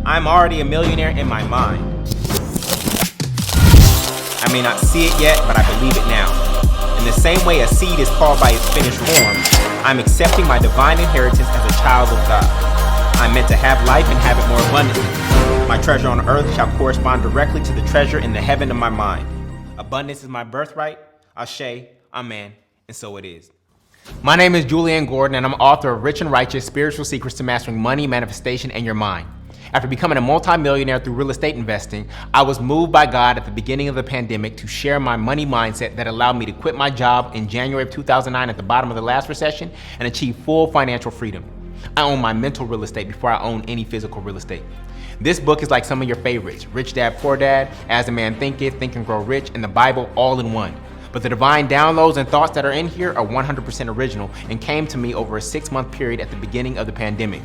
I'm already a millionaire in my mind. I may not see it yet, but I believe it now. In the same way a seed is called by its finished form, I'm accepting my divine inheritance as a child of God. I'm meant to have life and have it more abundantly. My treasure on earth shall correspond directly to the treasure in the heaven of my mind. Abundance is my birthright. Ashe, amen, and so it is. My name is Jullien Gordon, and I'm author of Rich and Righteous: Spiritual Secrets to Mastering Money, Manifestation, and Your Mind. After becoming a multimillionaire through real estate investing, I was moved by God at the beginning of the pandemic to share my money mindset that allowed me to quit my job in January of 2009 at the bottom of the last recession and achieve full financial freedom. I own my mental real estate before I own any physical real estate. This book is like some of your favorites: Rich Dad, Poor Dad, As a Man Thinketh, Think and Grow Rich, and the Bible all in one. But the divine downloads and thoughts that are in here are 100% original and came to me over a 6-month period at the beginning of the pandemic.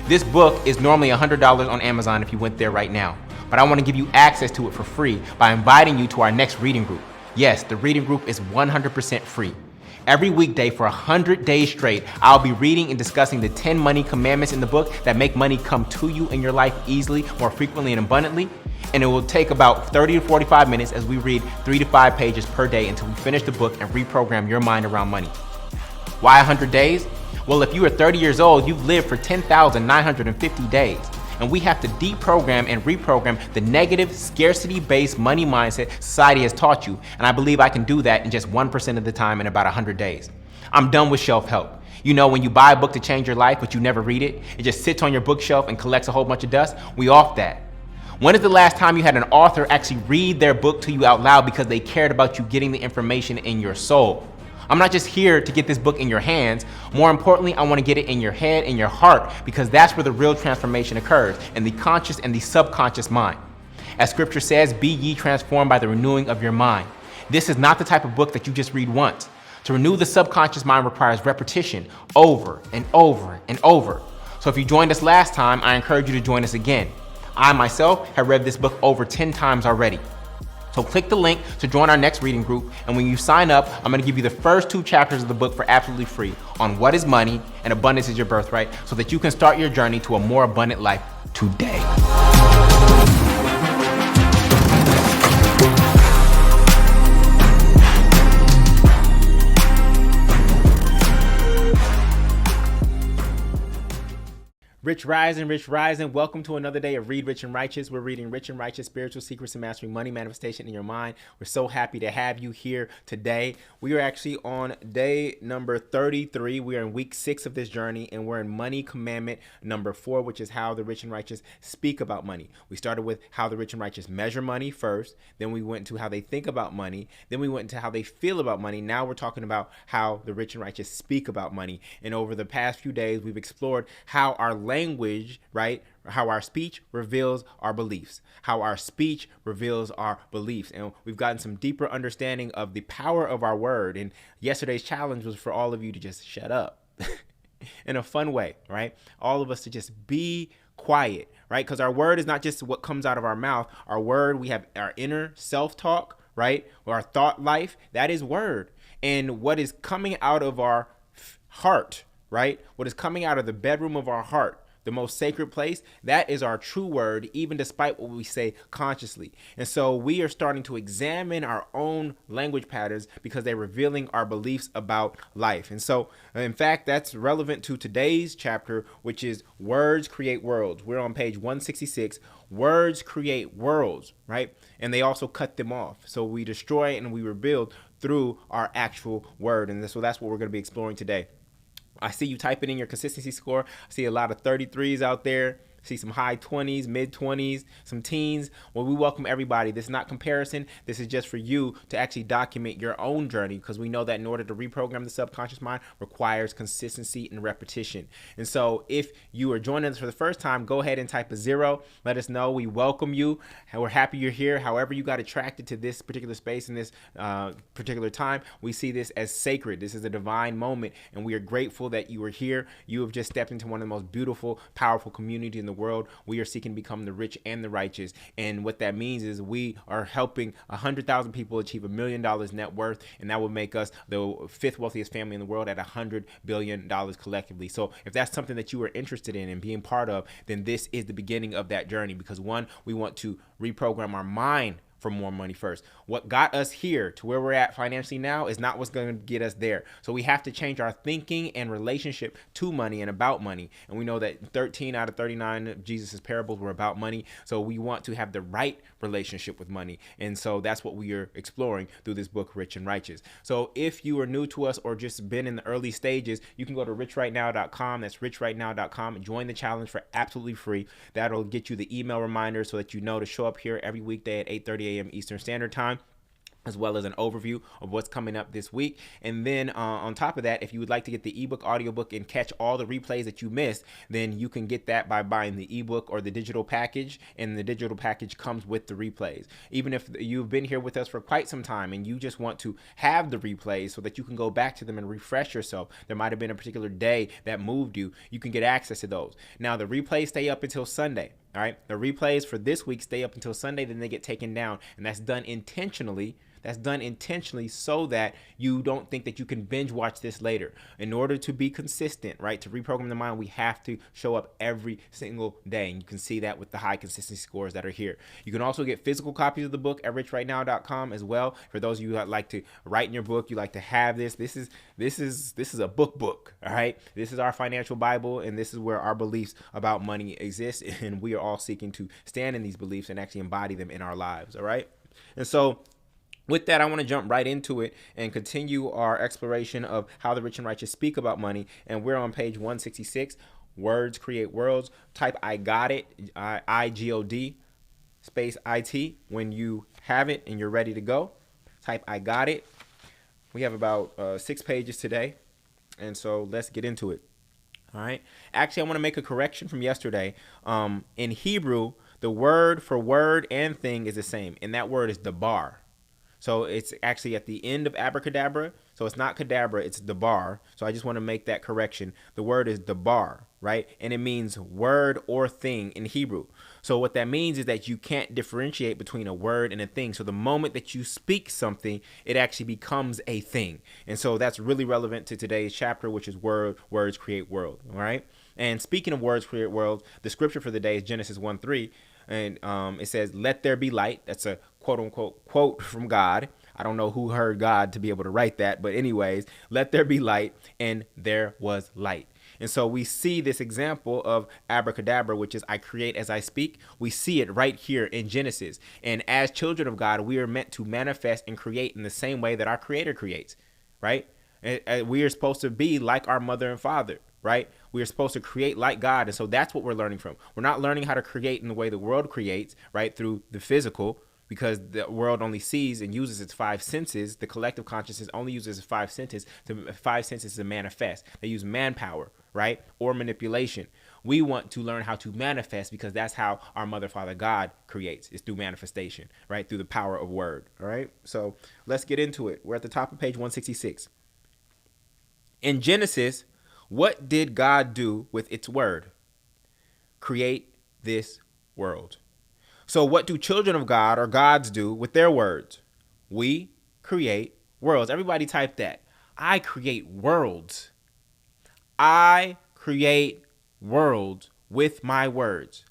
This book is normally $100 on Amazon if you went there right now, but I want to give you access to it for free by inviting you to our next reading group. Yes, the reading group is 100% free. Every weekday for 100 days straight, I'll be reading and discussing the 10 money commandments in the book that make money come to you in your life easily, more frequently, and abundantly. And it will take about 30 to 45 minutes as we read 3 to 5 pages per day until we finish the book and reprogram your mind around money. Why 100 days? Well, if you are 30 years old, you've lived for 10,950 days. And we have to deprogram and reprogram the negative, scarcity-based money mindset society has taught you. And I believe I can do that in just 1% of the time in about 100 days. I'm done with shelf help. You know, when you buy a book to change your life, but you never read it, it just sits on your bookshelf and collects a whole bunch of dust. We off that. When is the last time you had an author actually read their book to you out loud because they cared about you getting the information in your soul? I'm not just here to get this book in your hands. More importantly, I want to get it in your head and your heart, because that's where the real transformation occurs, in the conscious and the subconscious mind. As scripture says, be ye transformed by the renewing of your mind. This is not the type of book that you just read once. To renew the subconscious mind requires repetition over and over and over. So if you joined us last time, I encourage you to join us again. I myself have read this book over 10 times already. So click the link to join our next reading group, and when you sign up, I'm going to give you the first 2 chapters of the book for absolutely free on what is money and abundance is your birthright, so that you can start your journey to a more abundant life today. Rich Rising. Welcome to another day of Read Rich and Righteous. We're reading Rich and Righteous: Spiritual Secrets to Mastering Money, Manifestation, in Your Mind. We're so happy to have you here today. We are actually on day number 33. We are in week 6 of this journey, and we're in money commandment number 4, which is how the rich and righteous speak about money. We started with how the rich and righteous measure money first. Then we went to how they think about money. Then we went into how they feel about money. Now we're talking about how the rich and righteous speak about money. And over the past few days, we've explored how our language, right? How our speech reveals our beliefs. How our speech reveals our beliefs. And we've gotten some deeper understanding of the power of our word. And yesterday's challenge was for all of you to just shut up in a fun way, right? All of us to just be quiet, right? Because our word is not just what comes out of our mouth. Our word, we have our inner self-talk, right? Or our thought life, that is word. And what is coming out of our heart, right? What is coming out of the bedroom of our heart, the most sacred place, that is our true word, even despite what we say consciously. And so we are starting to examine our own language patterns because they're revealing our beliefs about life. And so, in fact, that's relevant to today's chapter, which is Words Create Worlds. We're on page 166. Words create worlds, right? And they also cut them off. So we destroy and we rebuild through our actual word. And so that's what we're going to be exploring today. I see you typing in your consistency score. I see a lot of 33s out there. See some high 20s, mid 20s, some teens. Well, we welcome everybody. This is not comparison. This is just for you to actually document your own journey, because we know that in order to reprogram the subconscious mind requires consistency and repetition. And so if you are joining us for the first time, go ahead and type a 0. Let us know. We welcome you. And we're happy you're here. However you got attracted to this particular space in this particular time, we see this as sacred. This is a divine moment, and we are grateful that you are here. You have just stepped into one of the most beautiful, powerful communities in the world, we are seeking to become the rich and the righteous. And what that means is we are helping 100,000 people achieve $1 million net worth, and that would make us the fifth wealthiest family in the world at $100 billion collectively. So if that's something that you are interested in and being part of, then this is the beginning of that journey, because one, we want to reprogram our mind for more money first. What got us here to where we're at financially now is not what's going to get us there. So we have to change our thinking and relationship to money and about money. And we know that 13 out of 39 of Jesus's parables were about money. So we want to have the right relationship with money. And so that's what we are exploring through this book, Rich and Righteous. So if you are new to us or just been in the early stages, you can go to richrightnow.com. That's richrightnow.com and join the challenge for absolutely free. That'll get you the email reminder so that you know to show up here every weekday at 8:30 a.m. Eastern Standard Time, as well as an overview of what's coming up this week. And then on top of that, if you would like to get the ebook, audiobook, and catch all the replays that you missed, then you can get that by buying the ebook or the digital package. And the digital package comes with the replays. Even if you've been here with us for quite some time and you just want to have the replays so that you can go back to them and refresh yourself, there might have been a particular day that moved you, you can get access to those. Now, the replays stay up until Sunday. All right, the replays for this week stay up until Sunday, then they get taken down, and that's done intentionally. That's done intentionally so that you don't think that you can binge watch this later. In order to be consistent, right, to reprogram the mind, we have to show up every single day, and you can see that with the high consistency scores that are here. You can also get physical copies of the book at richrightnow.com as well. For those of you that like to write in your book, you like to have this. This is a book. All right, this is our financial Bible, and this is where our beliefs about money exist, and we are all seeking to stand in these beliefs and actually embody them in our lives. All right, and so with that, I want to jump right into it and continue our exploration of how the rich and righteous speak about money. And we're on page 166, Words Create Worlds. Type I got it, I-G-O-D, space I-T, when you have it and you're ready to go. Type I got it. We have about 6 pages today, and so let's get into it. All right. Actually, I want to make a correction from yesterday. In Hebrew, the word for word and thing is the same, and that word is debar. So it's actually at the end of abracadabra. So it's not cadabra, it's debar. So I just want to make that correction. The word is debar, right? And it means word or thing in Hebrew. So what that means is that you can't differentiate between a word and a thing. So the moment that you speak something, it actually becomes a thing. And so that's really relevant to today's chapter, which is words create world, all right? And speaking of words create world, the scripture for the day is Genesis 1:3. And it says, let there be light. That's a quote unquote quote from God. I don't know who heard God to be able to write that. But anyways, let there be light. And there was light. And so we see this example of abracadabra, which is I create as I speak. We see it right here in Genesis. And as children of God, we are meant to manifest and create in the same way that our Creator creates, right? And we are supposed to be like our mother and father, right? We are supposed to create like God. And so that's what we're learning from. We're not learning how to create in the way the world creates, right? Through the physical, because the world only sees and uses its 5 senses. The collective consciousness only uses its 5 senses to manifest. They use manpower, right? Or manipulation. We want to learn how to manifest, because that's how our mother, father, God creates. It's through manifestation, right? Through the power of word. All right. So let's get into it. We're at the top of page 166. In Genesis, what did God do with its word? Create this world. So what do children of God or gods do with their words? We create worlds. Everybody type that. I create worlds. I create worlds with my words.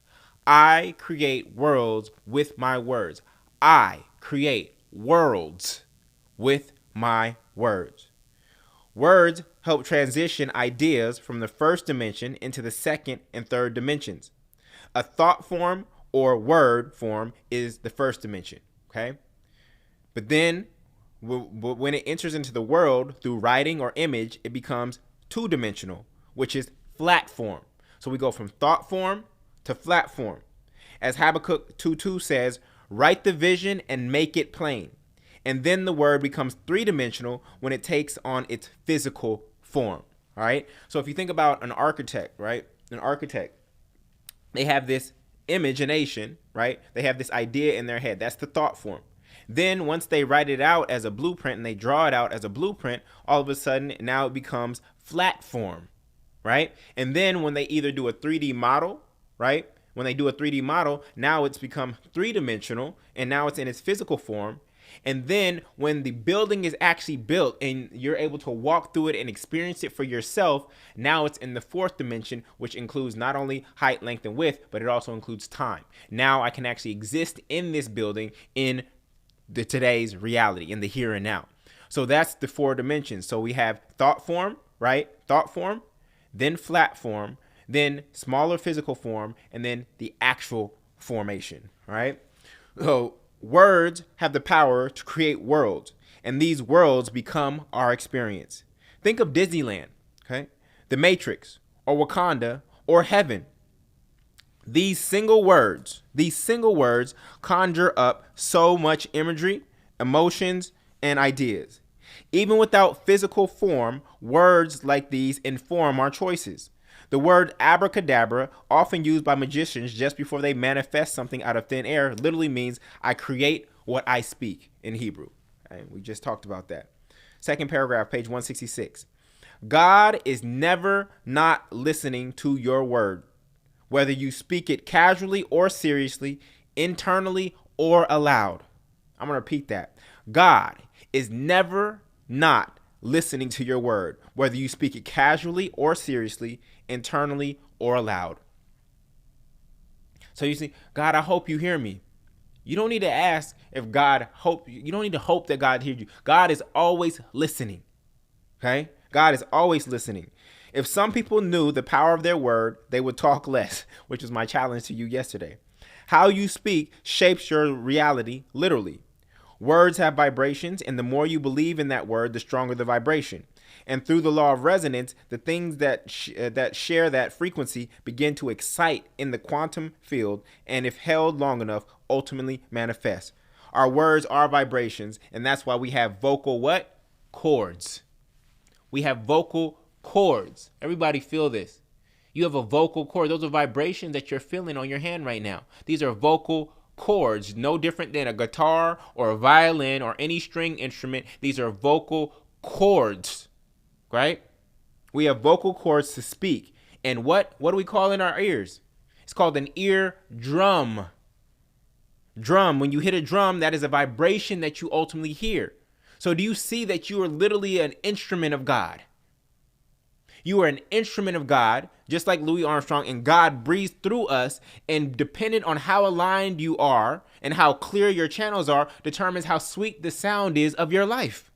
I create worlds with my words. I create worlds with my words. Words help transition ideas from the first dimension into the second and third dimensions. A thought form or word form is the first dimension, okay? But then when it enters into the world through writing or image, it becomes two-dimensional, which is flat form. So we go from thought form to flat form. As Habakkuk 2:2 says, write the vision and make it plain. And then the word becomes three-dimensional when it takes on its physical form, all right? So if you think about an architect, right? An architect, they have this imagination, right? They have this idea in their head. That's the thought form. Then once they write it out as a blueprint and they draw it out as a blueprint, all of a sudden now it becomes flat form, right? And then when they either do a 3D model, right? When they do a 3D model, now it's become three-dimensional, and now it's in its physical form. And then when the building is actually built and you're able to walk through it and experience it for yourself, now it's in the fourth dimension, which includes not only height, length, and width, but it also includes time. Now I can actually exist in this building in the today's reality, in the here and now. So that's the four dimensions. So we have thought form, right? Thought form, then flat form, then smaller physical form, and then the actual formation, right? So words have the power to create worlds, and these worlds become our experience. Think of Disneyland, okay? The Matrix, or Wakanda, or heaven. These single words conjure up so much imagery, emotions, and ideas. Even without physical form, words like these inform our choices. The word abracadabra, often used by magicians just before they manifest something out of thin air, literally means I create what I speak in Hebrew. And we just talked about that. Second paragraph, page 166. God is never not listening to your word, whether you speak it casually or seriously, internally or aloud. I'm going to repeat that. God is never not listening to your word, whether you speak it casually or seriously, internally or aloud. So you see, God, I hope you hear me. You don't need to ask if God you don't need to hope that God hears you. God is always listening. Okay? God is always listening. If some people knew the power of their word, they would talk less, which was my challenge to you yesterday. How you speak shapes your reality, literally. Words have vibrations, and the more you believe in that word, the stronger the vibration. And through the law of resonance, the things that share that frequency begin to excite in the quantum field, and if held long enough, ultimately manifest. Our words are vibrations, and that's why we have vocal what? Cords. We have vocal cords. Everybody feel this. You have a vocal cord. Those are vibrations that you're feeling on your hand right now. These are vocal chords, no different than a guitar or a violin or any string instrument. These are vocal cords, right? We have vocal cords to speak. And what do we call in our ears? It's called an ear drum. Drum, when you hit a drum, that is a vibration that you ultimately hear. So do you see that you are literally an instrument of God? You are an instrument of God, just like Louis Armstrong, and God breathes through us, and dependent on how aligned you are and how clear your channels are, determines how sweet the sound is of your life.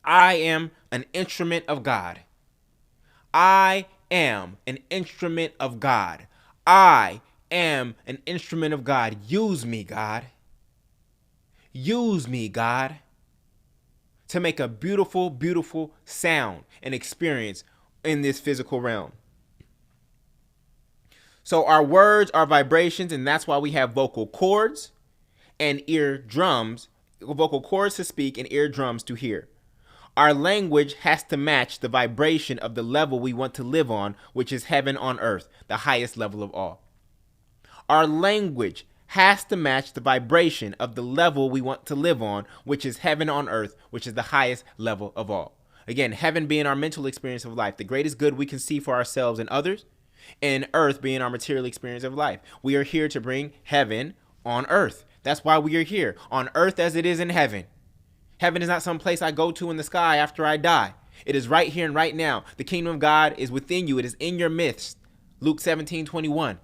I am an instrument of God. I am an instrument of God. I am an instrument of God. Use me, God. Use me, God, to make a beautiful, beautiful sound and experience in this physical realm. So our words are vibrations, and that's why we have vocal cords and ear drums, vocal cords to speak and eardrums to hear. Our language has to match the vibration of the level we want to live on, which is heaven on earth, the highest level of all. Our language has to match the vibration of the level we want to live on, which is heaven on earth, which is the highest level of all. Again, heaven being our mental experience of life, the greatest good we can see for ourselves and others, and earth being our material experience of life. We are here to bring heaven on earth. That's why we are here, on earth as it is in heaven. Heaven is not some place I go to in the sky after I die. It is right here and right now. The kingdom of God is within you. It is in your midst. Luke 17:21.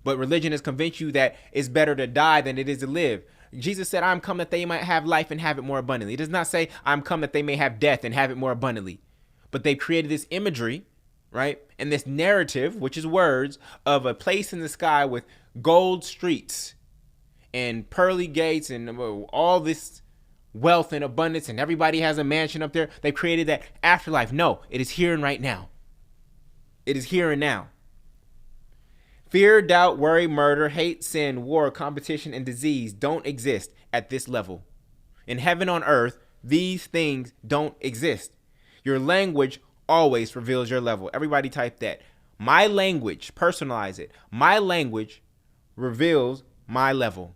But religion has convinced you that it's better to die than it is to live. Jesus said, I'm come that they might have life and have it more abundantly. It does not say, I'm come that they may have death and have it more abundantly. But they've created this imagery, right? And this narrative, which is words, of a place in the sky with gold streets and pearly gates and all this wealth and abundance, and everybody has a mansion up there. They've created that afterlife. No, it is here and right now. It is here and now. Fear, doubt, worry, murder, hate, sin, war, competition, and disease don't exist at this level. In heaven on earth, these things don't exist. Your language always reveals your level. Everybody type that. My language, personalize it. My language reveals my level.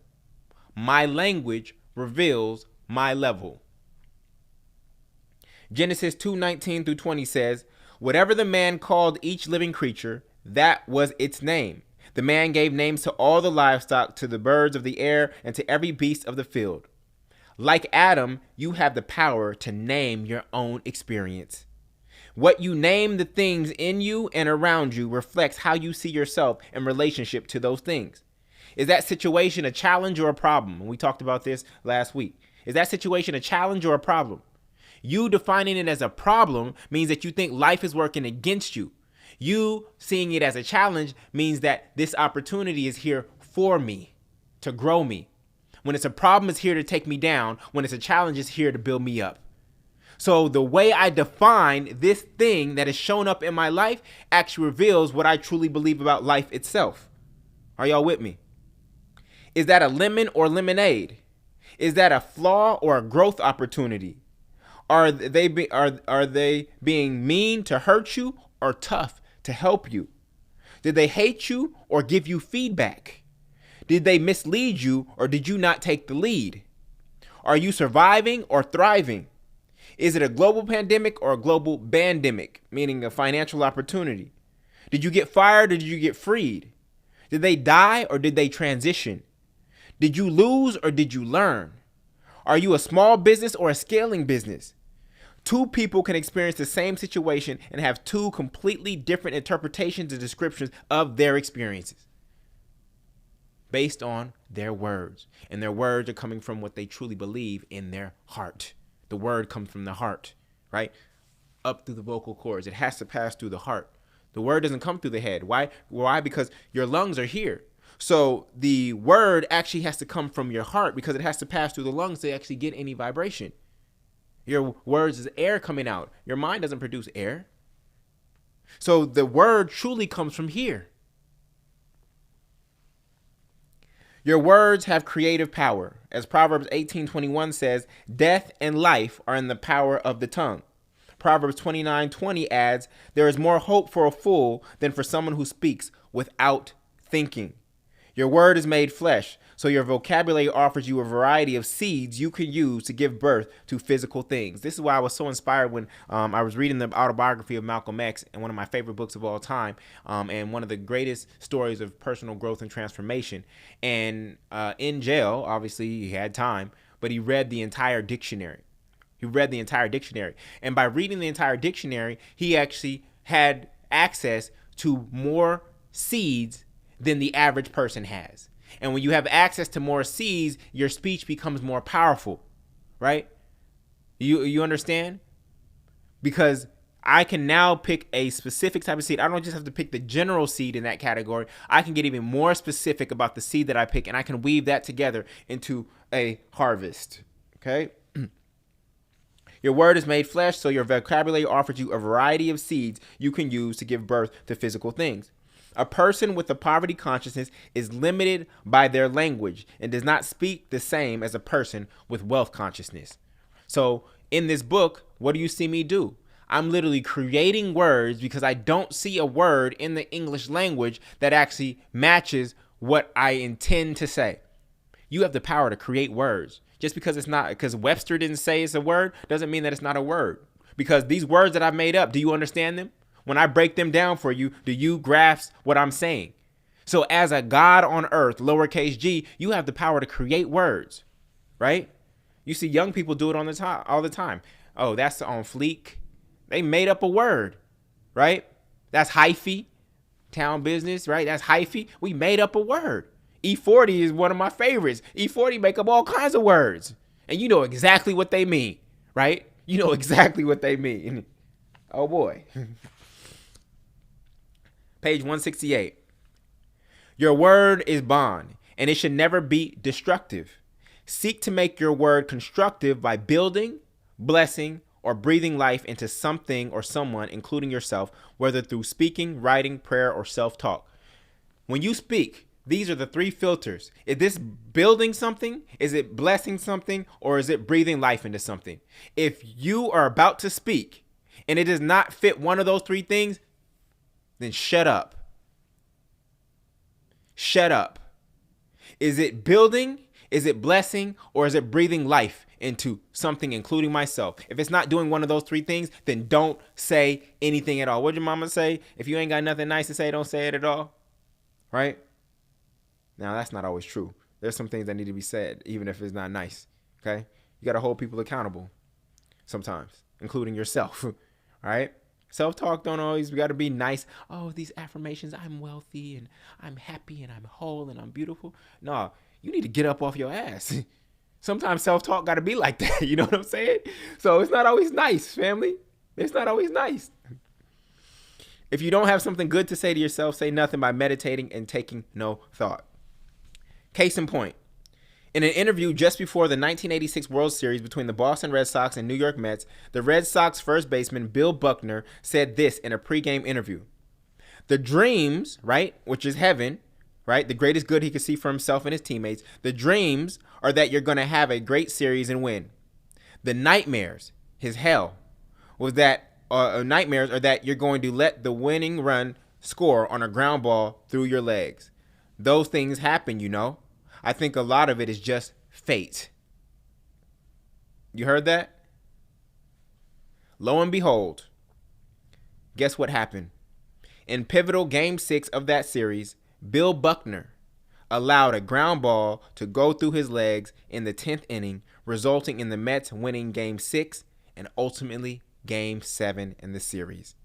My language reveals my level. Genesis 2:19 through 20 says, whatever the man called each living creature, That was its name. The man gave names to all the livestock, to the birds of the air, and to every beast of the field. Like Adam, you have the power to name your own experience. What you name the things in you and around you reflects how you see yourself in relationship to those things. Is that situation a challenge or a problem? We talked about this last week. Is that situation a challenge or a problem? You defining it as a problem means that you think life is working against you. You seeing it as a challenge means that this opportunity is here for me, to grow me. When it's a problem, it's here to take me down. When it's a challenge, it's here to build me up. So the way I define this thing that has shown up in my life actually reveals what I truly believe about life itself. Are y'all with me? Is that a lemon or lemonade? Is that a flaw or a growth opportunity? Are they being mean to hurt you or tough to help you? Did they hate you or give you feedback? Did they mislead you or did you not take the lead? Are you surviving or thriving? Is it a global pandemic or a global bandemic, meaning a financial opportunity? Did you get fired or did you get freed? Did they die or did they transition? Did you lose or did you learn? Are you a small business or a scaling business? Two people can experience the same situation and have two completely different interpretations and descriptions of their experiences based on their words. And their words are coming from what they truly believe in their heart. The word comes from the heart, right? Up through the vocal cords. It has to pass through the heart. The word doesn't come through the head. Why? Because your lungs are here. So the word actually has to come from your heart because it has to pass through the lungs to actually get any vibration. Your words is air coming out. Your mind doesn't produce air. So the word truly comes from here. Your words have creative power. As Proverbs 18:21 says, death and life are in the power of the tongue. Proverbs 29:20 adds, there is more hope for a fool than for someone who speaks without thinking. Your word is made flesh, so your vocabulary offers you a variety of seeds you can use to give birth to physical things. This is why I was so inspired when I was reading the autobiography of Malcolm X, and one of my favorite books of all time, and one of the greatest stories of personal growth and transformation. And in jail, obviously he had time, but he read the entire dictionary. And by reading the entire dictionary, he actually had access to more seeds than the average person has. And when you have access to more seeds, your speech becomes more powerful, right? You understand? Because I can now pick a specific type of seed. I don't just have to pick the general seed in that category. I can get even more specific about the seed that I pick, and I can weave that together into a harvest, okay? Your word is made flesh, so your vocabulary offers you a variety of seeds you can use to give birth to physical things. A person with a poverty consciousness is limited by their language and does not speak the same as a person with wealth consciousness. So in this book, what do you see me do? I'm literally creating words because I don't see a word in the English language that actually matches what I intend to say. You have the power to create words. Just because Webster didn't say it's a word doesn't mean that it's not a word. Because these words that I've made up, do you understand them? When I break them down for you, do you grasp what I'm saying? So as a God on earth, lowercase g, you have the power to create words, right? You see young people do it all the time. Oh, that's on fleek. They made up a word, right? That's hyphy, town business, right? That's hyphy. We made up a word. E40 is one of my favorites. E40 make up all kinds of words. And you know exactly what they mean, right? You know exactly what they mean. Oh boy. Page 168. Your word is bond, and it should never be destructive. Seek to make your word constructive by building, blessing, or breathing life into something or someone, including yourself, whether through speaking, writing, prayer, or self-talk. When you speak, these are the three filters. Is this building something? Is it blessing something? Or is it breathing life into something? If you are about to speak and it does not fit one of those three things, then shut up. Shut up. Is it building? Is it blessing? Or is it breathing life into something, including myself. If it's not doing one of those three things, then don't say anything at all. What'd your mama say? If you ain't got nothing nice to say, don't say it at all. Right? Now, that's not always true. There's some things that need to be said, even if it's not nice. Okay? You got to hold people accountable sometimes, including yourself. All right? Self-talk don't always got to be nice. Oh, these affirmations, I'm wealthy and I'm happy and I'm whole and I'm beautiful. No, you need to get up off your ass. Sometimes self-talk got to be like that. You know what I'm saying? So it's not always nice, family. It's not always nice. If you don't have something good to say to yourself, say nothing by meditating and taking no thought. Case in point. In an interview just before the 1986 World Series between the Boston Red Sox and New York Mets, the Red Sox first baseman Bill Buckner said this in a pregame interview. The dreams, right, which is heaven, right, the greatest good he could see for himself and his teammates, the dreams are that you're going to have a great series and win. The nightmares, his hell, was that nightmares are that you're going to let the winning run score on a ground ball through your legs. Those things happen, you know. I think a lot of it is just fate. You heard that? Lo and behold, guess what happened? In pivotal Game 6 of that series, Bill Buckner allowed a ground ball to go through his legs in the 10th inning, resulting in the Mets winning Game 6 and ultimately Game 7 in the series.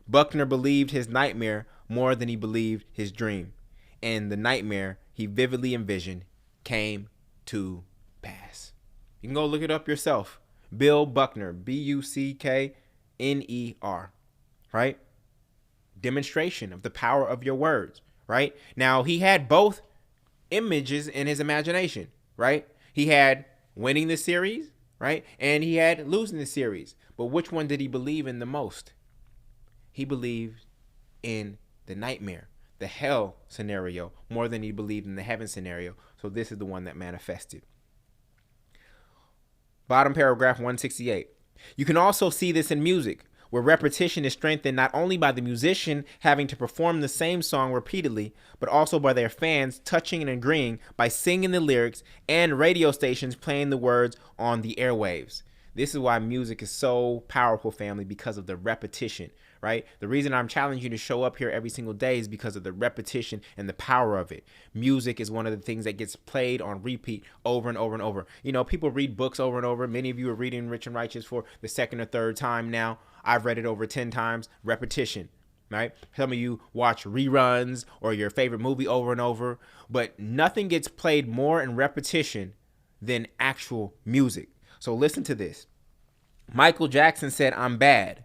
Buckner believed his nightmare more than he believed his dream, and the nightmare he vividly envisioned came to pass. You can go look it up yourself. Bill Buckner, Buckner, right? Demonstration of the power of your words, right? Now, he had both images in his imagination, right? He had winning the series, right? And he had losing the series. But which one did he believe in the most? He believed in the nightmare, the hell scenario, more than he believed in the heaven scenario. So this is the one that manifested. Bottom paragraph 168. You can also see this in music, where repetition is strengthened not only by the musician having to perform the same song repeatedly, but also by their fans touching and agreeing by singing the lyrics and radio stations playing the words on the airwaves. This is why music is so powerful, family, because of the repetition, right? The reason I'm challenging you to show up here every single day is because of the repetition and the power of it. Music is one of the things that gets played on repeat over and over and over. You know, people read books over and over. Many of you are reading Rich and Righteous for the second or third time now. I've read it over 10 times. Repetition, right? Some of you watch reruns or your favorite movie over and over, but nothing gets played more in repetition than actual music. So listen to this. Michael Jackson said, "I'm bad,"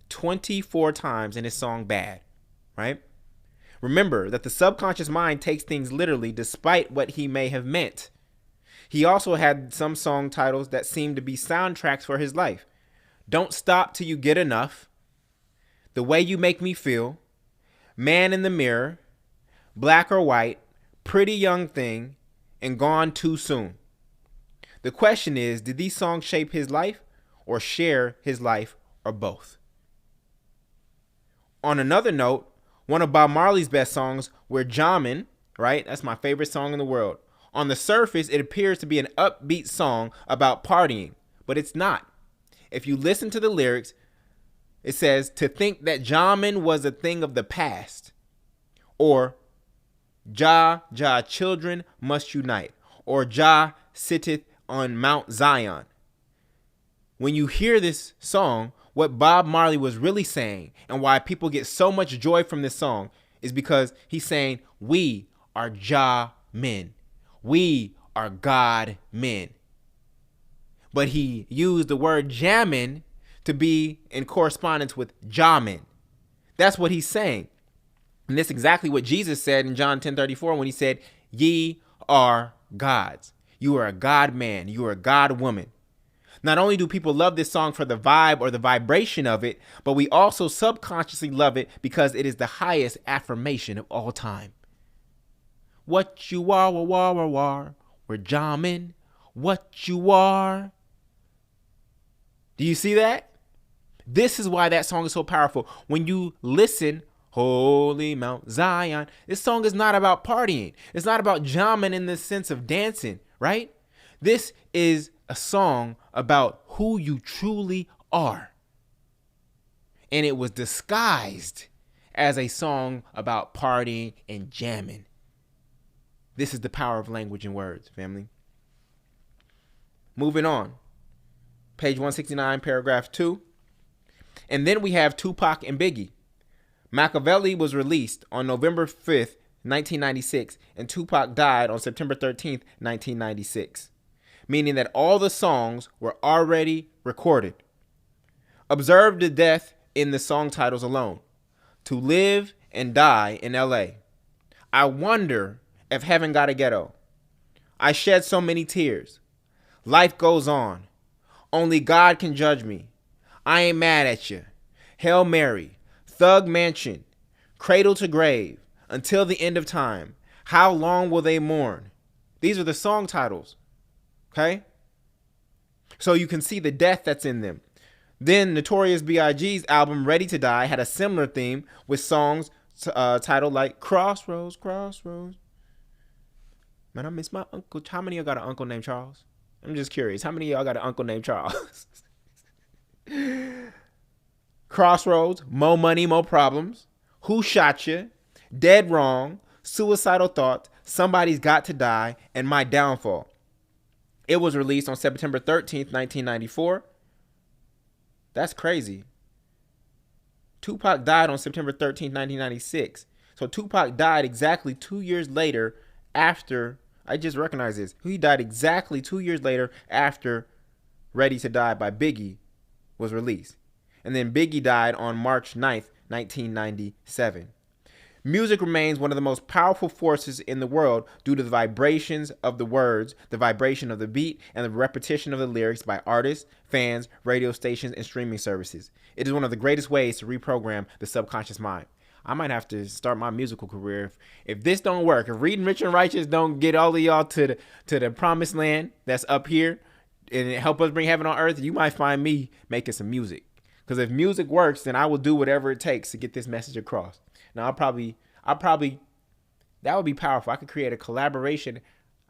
24 times in his song Bad, right? Remember that the subconscious mind takes things literally despite what he may have meant. He also had some song titles that seemed to be soundtracks for his life. Don't Stop Till You Get Enough, The Way You Make Me Feel, Man in the Mirror, Black or White, Pretty Young Thing, and Gone Too Soon. The question is, did these songs shape his life or share his life, or both? On another note, one of Bob Marley's best songs, We're Jammin', right? That's my favorite song in the world. On the surface, it appears to be an upbeat song about partying, but it's not. If you listen to the lyrics, it says, to think that jammin' was a thing of the past, or Jah children must unite, or Jah sitteth on Mount Zion. When you hear this song, what Bob Marley was really saying and why people get so much joy from this song is because he's saying, we are Jah men. We are God men. But he used the word jammin' to be in correspondence with Jamin. That's what he's saying. And that's exactly what Jesus said in John 10:34 when he said, ye are gods. You are a God man. You are a God woman. Not only do people love this song for the vibe or the vibration of it, but we also subconsciously love it because it is the highest affirmation of all time. What you are, we're jamming. What you are. Do you see that? This is why that song is so powerful. When you listen, Holy Mount Zion, this song is not about partying. It's not about jamming in the sense of dancing, right? This is a song about who you truly are. And it was disguised as a song about partying and jamming. This is the power of language and words, family. Moving on. Page 169, paragraph 2. And then we have Tupac and Biggie. Machiavelli was released on November 5th, 1996, and Tupac died on September 13th, 1996, meaning that all the songs were already recorded. Observe the death in the song titles alone. To Live and Die in L.A. I wonder if Heaven Got a Ghetto. I shed so many tears. Life goes on. Only God can judge me. I ain't mad at you. Hail Mary. Thug Mansion. Cradle to Grave. Until the End of Time. How long will they mourn? These are the song titles. Okay? So you can see the death that's in them. Then Notorious B.I.G.'s album Ready to Die had a similar theme with songs titled like Crossroads, Crossroads. Man, I miss my uncle. How many of y'all got an uncle named Charles? I'm just curious. How many of y'all got an uncle named Charles? Crossroads, Mo Money, Mo Problems, Who Shot You, Dead Wrong, Suicidal Thoughts, Somebody's Got to Die, and My Downfall. It was released on September 13th, 1994. That's crazy. Tupac died on September 13th, 1996. So Tupac died exactly 2 years later after, I just recognized this. He died exactly 2 years later after Ready to Die by Biggie was released. And then Biggie died on March 9th, 1997. Music remains one of the most powerful forces in the world due to the vibrations of the words, the vibration of the beat, and the repetition of the lyrics by artists, fans, radio stations, and streaming services. It is one of the greatest ways to reprogram the subconscious mind. I might have to start my musical career if this don't work. If Reading Rich and Righteous don't get all of y'all to the promised land that's up here and help us bring heaven on earth, you might find me making some music. Because if music works, then I will do whatever it takes to get this message across. Now, I'll probably, that would be powerful. I could create a collaboration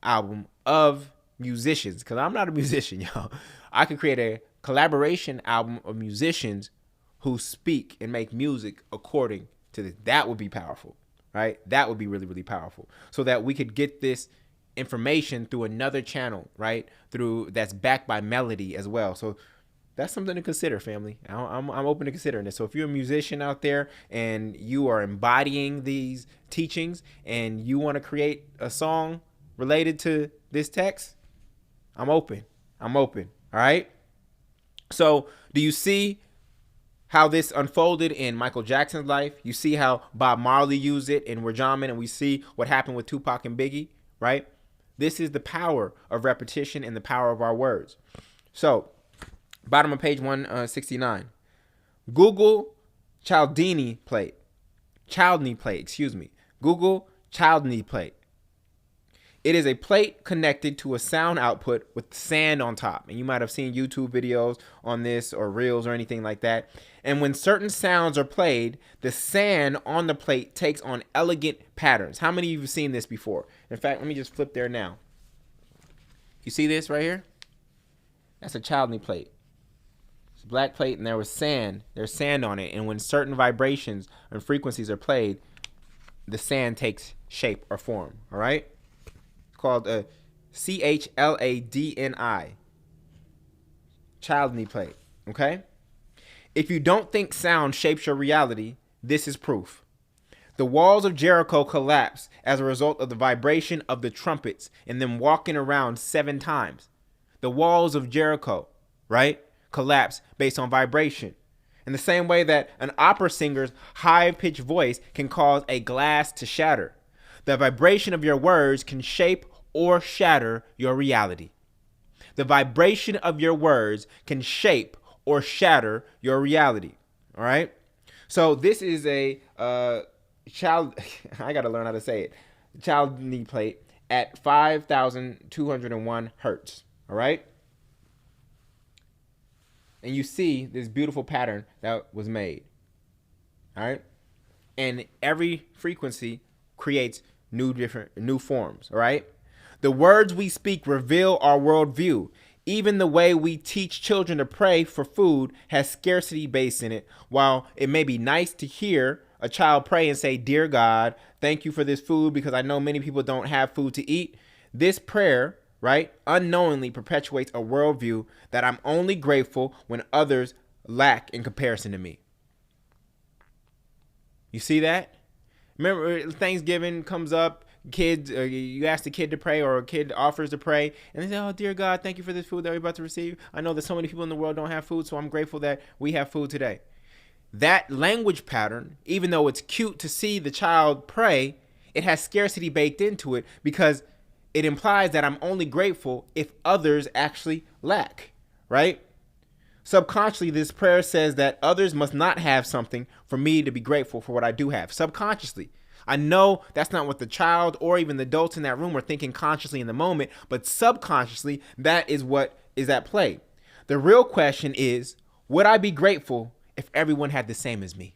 album of musicians, because I'm not a musician, y'all. I could create a collaboration album of musicians who speak and make music according to this. That would be powerful, right? That would be really, really powerful, so that we could get this information through another channel, right? Through that's backed by melody as well. So that's something to consider, family. I'm open to considering this. So if you're a musician out there and you are embodying these teachings and you want to create a song related to this text, I'm open. All right. So do you see how this unfolded in Michael Jackson's life? You see how Bob Marley used it in Rajaman, and we see what happened with Tupac and Biggie, right? This is the power of repetition and the power of our words. So bottom of page 169. Google Chaldini plate. Google Chaldini plate. It is a plate connected to a sound output with sand on top. And you might have seen YouTube videos on this or reels or anything like that. And when certain sounds are played, the sand on the plate takes on elegant patterns. How many of you have seen this before? In fact, let me just flip there now. You see this right here? That's a Chaldini plate. It's a black plate, and there was sand. There's sand on it. And when certain vibrations and frequencies are played, the sand takes shape or form. All right? It's called a Chladni. Chaldini plate. Okay? If you don't think sound shapes your reality, this is proof. The walls of Jericho collapsed as a result of the vibration of the trumpets and them walking around 7 times. The walls of Jericho, right, collapse based on vibration. In the same way that an opera singer's high-pitched voice can cause a glass to shatter, the vibration of your words can shape or shatter your reality. The vibration of your words can shape or shatter your reality. All right? So this is a I got to learn how to say it. Chaldini plate at 5,201 hertz. All right? And you see this beautiful pattern that was made. All right? And every frequency creates new forms. All right? The words we speak reveal our worldview. Even the way we teach children to pray for food has scarcity base in it. While it may be nice to hear a child pray and say, "Dear God, thank you for this food because I know many people don't have food to eat," this prayer, right, unknowingly perpetuates a worldview that I'm only grateful when others lack in comparison to me. You see that? Remember, Thanksgiving comes up, kids, you ask the kid to pray, or a kid offers to pray, and they say, "Oh, dear God, thank you for this food that we're about to receive. I know that so many people in the world don't have food, so I'm grateful that we have food today." That language pattern, even though it's cute to see the child pray, it has scarcity baked into it because it implies that I'm only grateful if others actually lack, right? Subconsciously, this prayer says that others must not have something for me to be grateful for what I do have. Subconsciously. I know that's not what the child or even the adults in that room are thinking consciously in the moment, but subconsciously, that is what is at play. The real question is, would I be grateful if everyone had the same as me?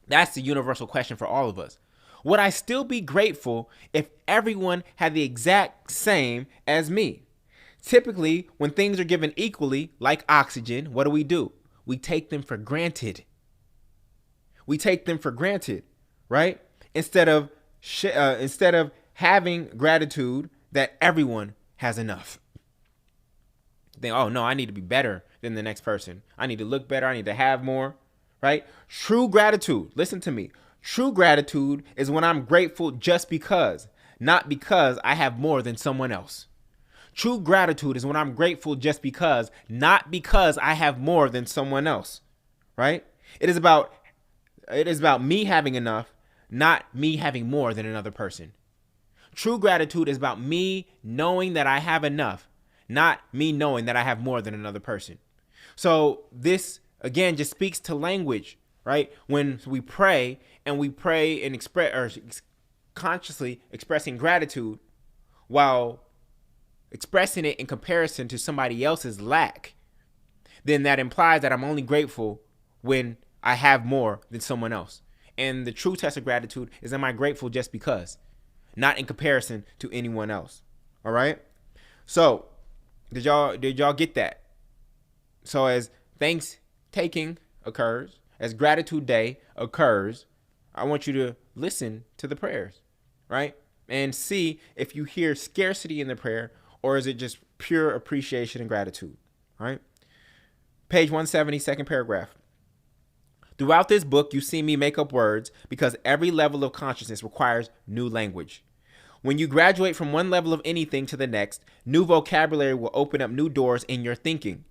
That's the universal question for all of us. Would I still be grateful if everyone had the exact same as me? Typically, when things are given equally, like oxygen, what do? We take them for granted. We take them for granted, right? Instead of having gratitude that everyone has enough. Think, "Oh no, I need to be better than the next person. I need to look better. I need to have more," right? True gratitude, listen to me. True gratitude is when I'm grateful just because, not because I have more than someone else. True gratitude is when I'm grateful just because, not because I have more than someone else, right? It is about me having enough, not me having more than another person. True gratitude is about me knowing that I have enough, not me knowing that I have more than another person. So this, again, just speaks to language, right? When we pray and consciously expressing gratitude while expressing it in comparison to somebody else's lack, then that implies that I'm only grateful when I have more than someone else. And the true test of gratitude is, am I grateful just because, not in comparison to anyone else. All right. So did y'all get that? So as Thanksgiving occurs, as Gratitude Day occurs, I want you to listen to the prayers, right? And see if you hear scarcity in the prayer, or is it just pure appreciation and gratitude, right? Page 170, second paragraph. Throughout this book, you see me make up words because every level of consciousness requires new language. When you graduate from one level of anything to the next, new vocabulary will open up new doors in your thinking.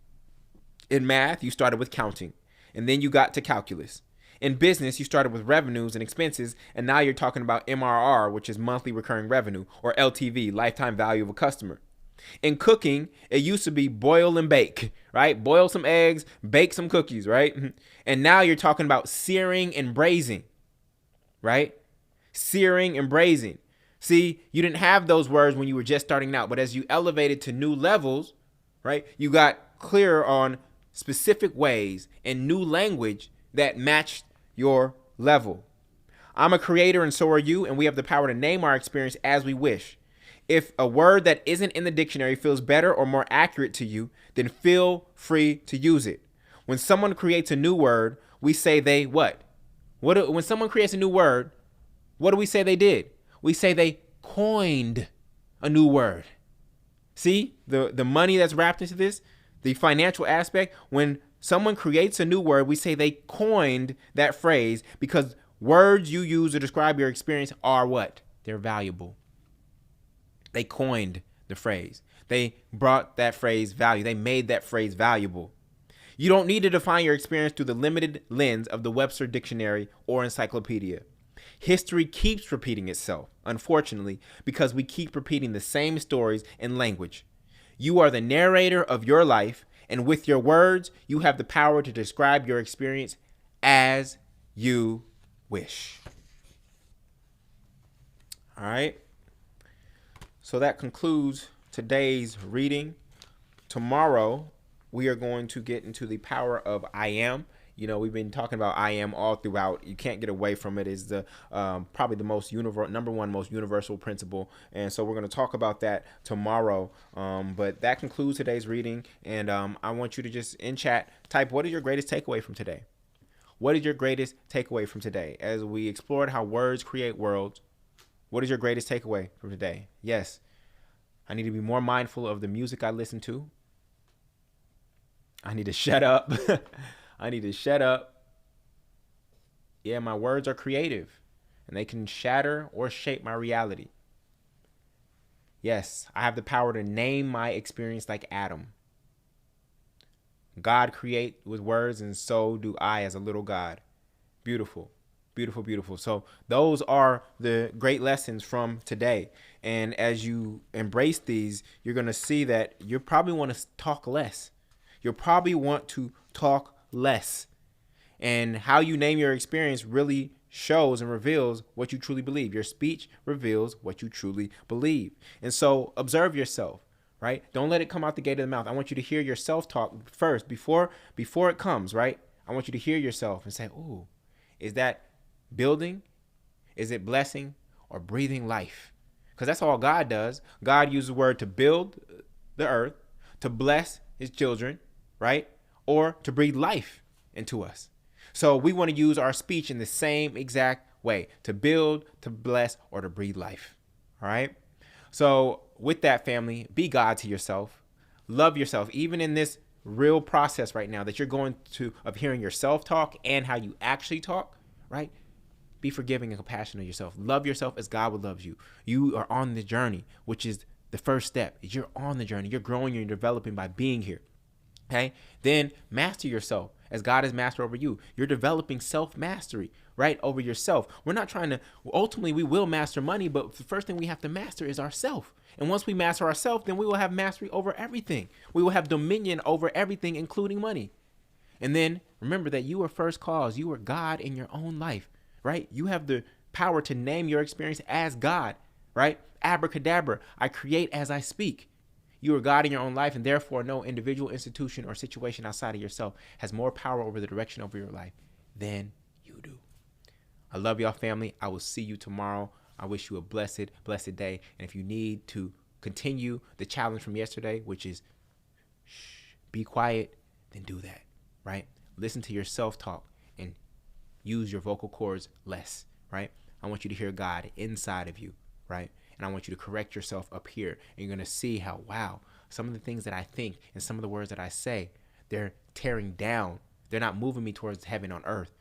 In math, you started with counting, and then you got to calculus. In business, you started with revenues and expenses, and now you're talking about MRR, which is monthly recurring revenue, or LTV, lifetime value of a customer. In cooking, it used to be boil and bake, right? Boil some eggs, bake some cookies, right? And now you're talking about searing and braising, right? Searing and braising. See, you didn't have those words when you were just starting out, but as you elevated to new levels, right, you got clearer on specific ways and new language that matched your level. I'm a creator and so are you, and we have the power to name our experience as we wish. If a word that isn't in the dictionary feels better or more accurate to you, then feel free to use it. When someone creates a new word, we say they what? When someone creates a new word, what do we say they did? We say they coined a new word. See the money that's wrapped into this, the financial aspect. When someone creates a new word, we say they coined that phrase because words you use to describe your experience are what? They're valuable. They coined the phrase. They brought that phrase value. They made that phrase valuable. You don't need to define your experience through the limited lens of the Webster Dictionary or encyclopedia. History keeps repeating itself, unfortunately, because we keep repeating the same stories in language. You are the narrator of your life, and with your words, you have the power to describe your experience as you wish. All right. So that concludes today's reading. Tomorrow, we are going to get into the power of I am You know, we've been talking about I am all throughout. You can't get away from it. Is the probably the most number one most universal principle. And so we're going to talk about that tomorrow. But that concludes today's reading. And I want you to just in chat type, what is your greatest takeaway from today? What is your greatest takeaway from today? As we explored how words create worlds, what is your greatest takeaway from today? Yes, I need to be more mindful of the music I listen to. I need to shut up. I need to shut up. Yeah, my words are creative, and they can shatter or shape my reality. Yes, I have the power to name my experience like Adam. God create with words, and so do I as a little God. Beautiful, beautiful, beautiful. So those are the great lessons from today. And as you embrace these, you're going to see that you probably want to talk less. You'll probably want to talk less. And how you name your experience really shows and reveals what you truly believe. Your speech reveals what you truly believe. And so observe yourself. Right? Don't let it come out the gate of the mouth. I want you to hear your self-talk first before it comes, right? I want you to hear yourself and say, ooh, is that building? Is it blessing or breathing life? Because that's all God does. God uses the word to build the earth, to bless his children, right? Or to breathe life into us. So we want to use our speech in the same exact way, to build, to bless, or to breathe life. All right? So with that, family, be God to yourself. Love yourself, even in this real process right now that you're going to of hearing yourself talk and how you actually talk, right? Be forgiving and compassionate of yourself. Love yourself as God would love you. You are on the journey, which is the first step. You're on the journey. You're growing, you're developing by being here. Okay? Then master yourself as God is master over you. You're developing self-mastery, right, over yourself. We're not trying to, ultimately we will master money, but the first thing we have to master is ourself. And once we master ourselves, then we will have mastery over everything. We will have dominion over everything, including money. And then remember that you are first cause. You are God in your own life, right? You have the power to name your experience as God, right? Abracadabra, I create as I speak. You are God in your own life, and therefore no individual, institution, or situation outside of yourself has more power over the direction of your life than you do. I love y'all, family. I will see you tomorrow. I wish you a blessed, blessed day. And if you need to continue the challenge from yesterday, which is be quiet, then do that, right? Listen to your self-talk and use your vocal cords less, right? I want you to hear God inside of you, right? And I want you to correct yourself up here. And you're going to see how, wow, some of the things that I think and some of the words that I say, they're tearing down. They're not moving me towards heaven on earth.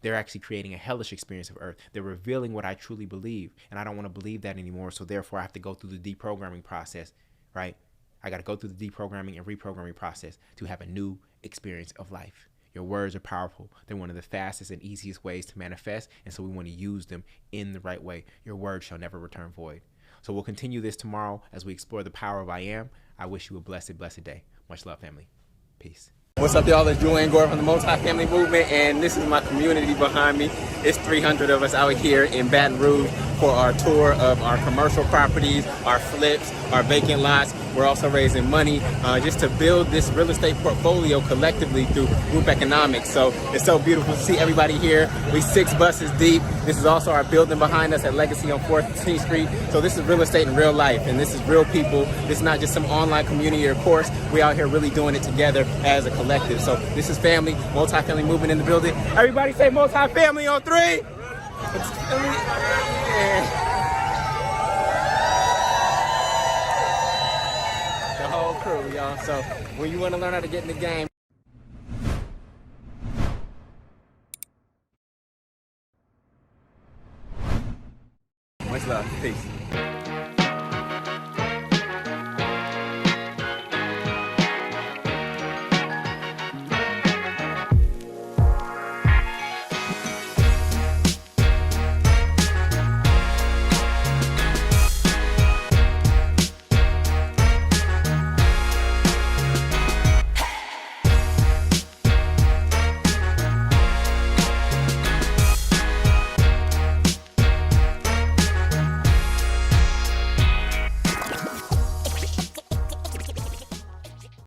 They're actually creating a hellish experience of earth. They're revealing what I truly believe. And I don't want to believe that anymore. So therefore, I have to go through the deprogramming process, right? I got to go through the deprogramming and reprogramming process to have a new experience of life. Your words are powerful. They're one of the fastest and easiest ways to manifest. And so we want to use them in the right way. Your word shall never return void. So we'll continue this tomorrow as we explore the power of I am. I wish you a blessed, blessed day. Much love, family. Peace. What's up, y'all? It's Jullien from the Multi-Family Movement, and this is my community behind me. It's 300 of us out here in Baton Rouge for our tour of our commercial properties, our flips, our vacant lots. We're also raising money just to build this real estate portfolio collectively through group economics. So it's so beautiful to see everybody here. We 6 buses deep. This is also our building behind us at Legacy on 14th Street. So this is real estate in real life, and this is real people. This is not just some online community or course. We out here really doing it together as a collective. So this is family, multi-family movement in the building. Everybody say multi-family on 3. It's family. Yeah. The whole crew, y'all. So when you want to learn how to get in the game, much love. Peace.